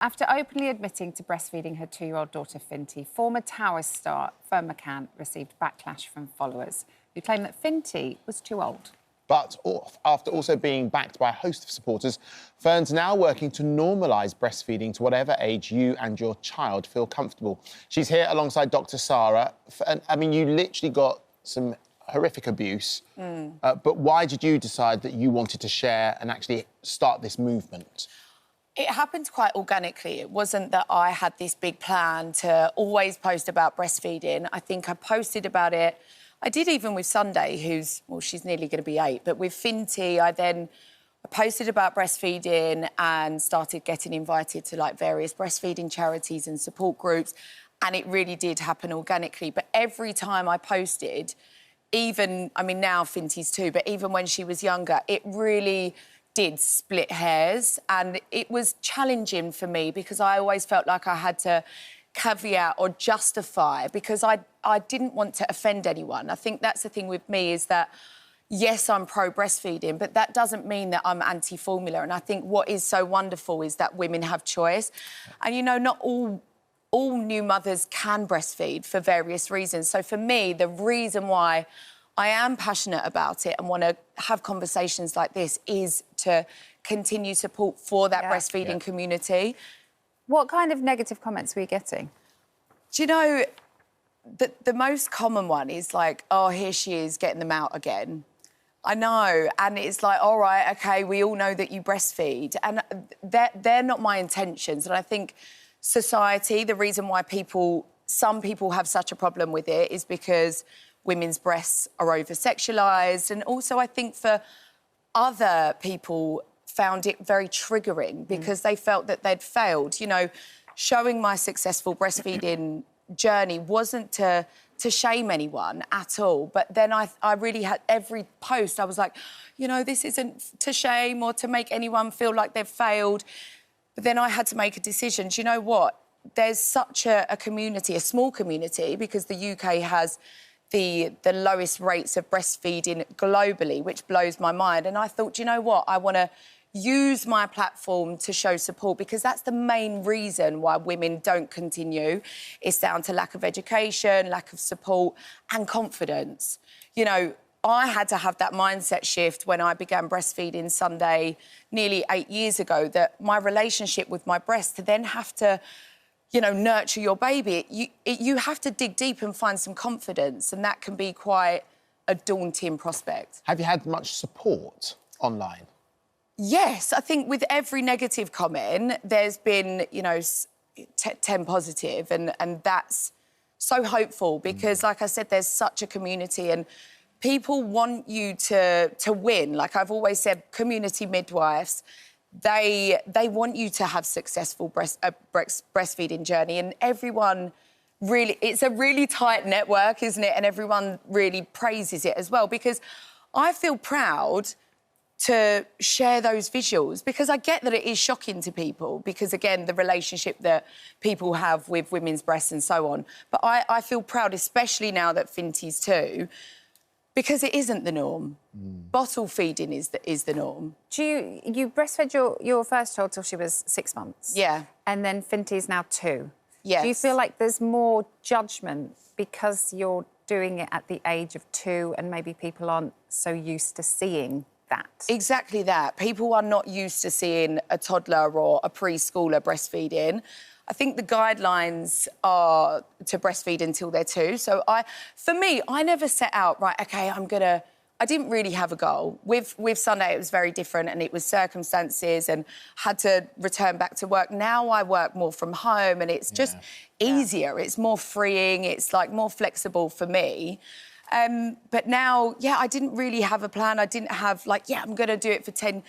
After openly admitting to breastfeeding her 2-year-old daughter, Finty, former TOWIE star Ferne McCann received backlash from followers who claimed that Finty was too old. But after also being backed by a host of supporters, Ferne's now working to normalise breastfeeding to whatever age you and your child feel comfortable. She's here alongside Dr. Sara. And, I mean, you literally got some horrific abuse, but why did you decide that you wanted to share and actually start this movement? It happened quite organically. It wasn't that I had this big plan to always post about breastfeeding. I think I posted about it. I did even with Sunday, who's, well, she's nearly going to be 8, but with Finty, I posted about breastfeeding and started getting invited to, like, various breastfeeding charities and support groups, and it really did happen organically. But every time I posted, even, I mean, now Finty's 2, but even when she was younger, it really did split hairs, and it was challenging for me because I always felt like I had to caveat or justify because I didn't want to offend anyone. I think that's the thing with me is that, yes, I'm pro-breastfeeding, but that doesn't mean that I'm anti-formula. And I think what is so wonderful is that women have choice. And, you know, not all new mothers can breastfeed for various reasons. So for me, the reason why I am passionate about it and want to have conversations like this is to continue support for that breastfeeding community. What kind of negative comments were you getting? Do you know, the most common one is like, oh, here she is getting them out again. I know, and it's like, all right, OK, we all know that you breastfeed. And they're not my intentions. And I think society, the reason why some people have such a problem with it is because women's breasts are over-sexualised. And also, I think for other people found it very triggering because they felt that they'd failed. You know, showing my successful breastfeeding journey wasn't to shame anyone at all. But then I really had every post, I was like, you know, this isn't to shame or to make anyone feel like they've failed. But then I had to make a decision. Do you know what? There's such a community, a small community, because the UK has the lowest rates of breastfeeding globally, which blows my mind. And I thought, you know what? I want to use my platform to show support because that's the main reason why women don't continue. It's down to lack of education, lack of support and confidence. You know, I had to have that mindset shift when I began breastfeeding Sunday nearly 8 years ago, that my relationship with my breast to then have to, you know, nurture your baby, you have to dig deep and find some confidence, and that can be quite a daunting prospect. Have you had much support online? Yes, I think with every negative comment, there's been, you know, 10 positive, and that's so hopeful because, like I said, there's such a community and people want you to win. Like I've always said, community midwives, they want you to have successful breastfeeding journey, and everyone really, it's a really tight network, isn't it? And everyone really praises it as well because I feel proud to share those visuals because I get that it is shocking to people because, again, the relationship that people have with women's breasts and so on. But I feel proud, especially now that Finty's 2, because it isn't the norm. Bottle feeding is the norm. You breastfed your first child till she was 6 months? Yeah. And then Finty's now 2? Yes. Do you feel like there's more judgment because you're doing it at the age of 2 and maybe people aren't so used to seeing that? Exactly that. People are not used to seeing a toddler or a preschooler breastfeeding. I think the guidelines are to breastfeed until they're 2. So for me, I never set out, right, OK, I didn't really have a goal. With Sunday, it was very different and it was circumstances and had to return back to work. Now I work more from home and it's just easier. It's more freeing. It's, like, more flexible for me. But now, I didn't really have a plan. I didn't have, like, I'm going to do it for 2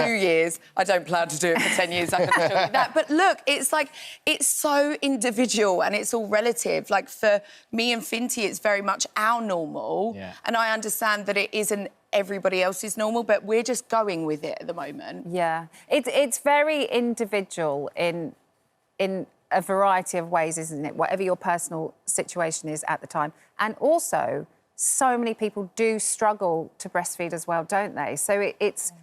years. I don't plan to do it for 10 years, I can assure you that. But look, it's like, it's so individual and it's all relative. Like, for me and Finty, it's very much our normal. Yeah. And I understand that it isn't everybody else's normal, but we're just going with it at the moment. Yeah. It's very individual in a variety of ways, isn't it? Whatever your personal situation is at the time. And also, so many people do struggle to breastfeed as well, don't they? So it's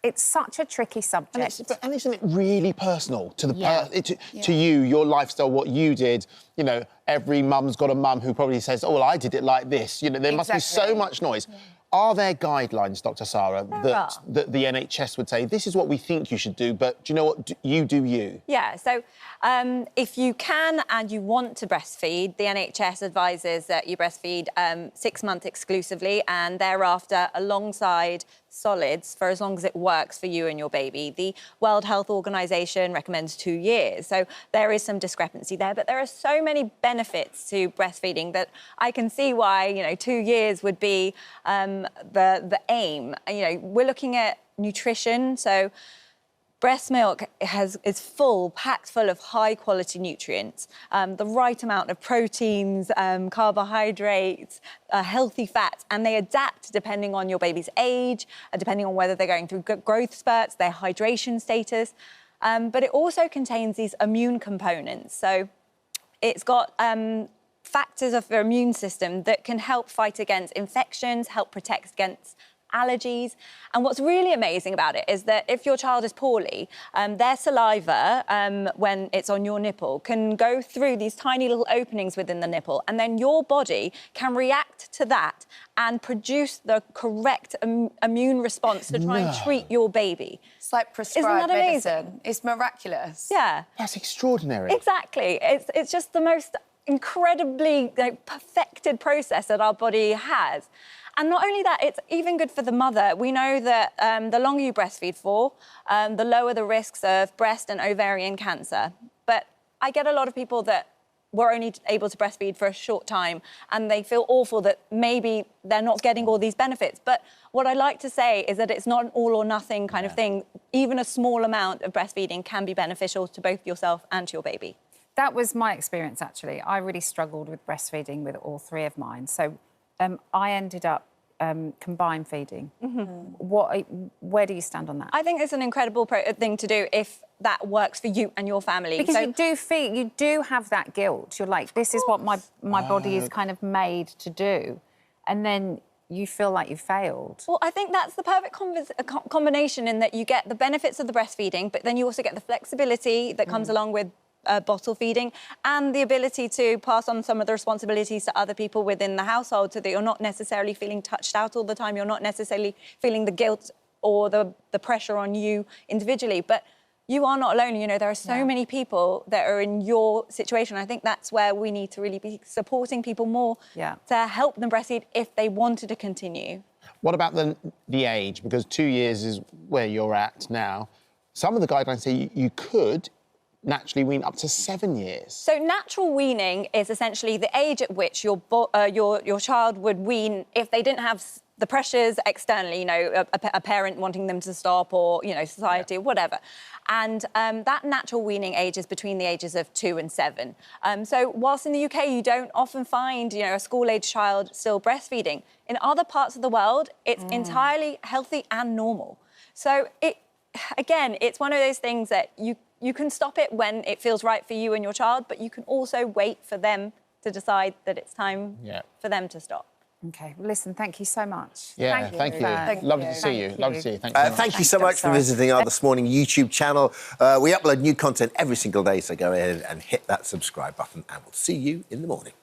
it's such a tricky subject. And isn't it really personal to the Yeah. to you, your lifestyle, what you did? You know, every mum's got a mum who probably says, "Oh, well, I did it like this." You know, there must be so much noise. Yeah. Are there guidelines, Dr. Sara, that the NHS would say, this is what we think you should do, but do you know what? You do you. Yeah, so if you can and you want to breastfeed, the NHS advises that you breastfeed 6 months exclusively and thereafter alongside solids for as long as it works for you and your baby. The World Health Organization recommends 2 years, so there is some discrepancy there, but there are so many benefits to breastfeeding that I can see why, you know, 2 years would be the aim. You know, we're looking at nutrition, so breast milk is packed full of high-quality nutrients, the right amount of proteins, carbohydrates, healthy fats, and they adapt depending on your baby's age, depending on whether they're going through growth spurts, their hydration status. But it also contains these immune components. So it's got factors of your immune system that can help fight against infections, help protect against allergies. And what's really amazing about it is that if your child is poorly, their saliva, when it's on your nipple, can go through these tiny little openings within the nipple, and then your body can react to that and produce the correct immune response to try and treat your baby. It's like prescribed medicine. Amazing? It's miraculous. Yeah. That's extraordinary. Exactly. It's just the most incredibly perfected process that our body has. And not only that, it's even good for the mother. We know that the longer you breastfeed for, the lower the risks of breast and ovarian cancer. But I get a lot of people that were only able to breastfeed for a short time and they feel awful that maybe they're not getting all these benefits. But what I like to say is that it's not an all or nothing kind of thing. Even a small amount of breastfeeding can be beneficial to both yourself and to your baby. That was my experience, actually. I really struggled with breastfeeding with all 3 of mine. So I ended up combined feeding. Where do you stand on that? I think it's an incredible thing to do if that works for you and your family. Because you do have that guilt. You're like, this is what my body is kind of made to do. And then you feel like you failed. Well, I think that's the perfect combination in that you get the benefits of the breastfeeding, but then you also get the flexibility that comes along with bottle feeding and the ability to pass on some of the responsibilities to other people within the household so that you're not necessarily feeling touched out all the time, you're not necessarily feeling the guilt or the pressure on you individually. But you are not alone. You know, there are so many people that are in your situation. I think that's where we need to really be supporting people more to help them breastfeed if they wanted to continue. What about the age? Because 2 years is where you're at now. Some of the guidelines say you could naturally wean up to 7 years. So natural weaning is essentially the age at which your child would wean if they didn't have the pressures externally, you know, a parent wanting them to stop or, you know, society or whatever. And that natural weaning age is between the ages of 2 and 7. So whilst in the UK you don't often find, you know, a school-age child still breastfeeding, in other parts of the world it's entirely healthy and normal. So again, it's one of those things that you can stop it when it feels right for you and your child, but you can also wait for them to decide that it's time for them to stop. OK, well, listen, thank you so much. Yeah, thank you. Lovely to see you. Lovely to see you. Thank you so much. Thank you so much for visiting our This Morning YouTube channel. We upload new content every single day, so go ahead and hit that subscribe button, and we'll see you in the morning.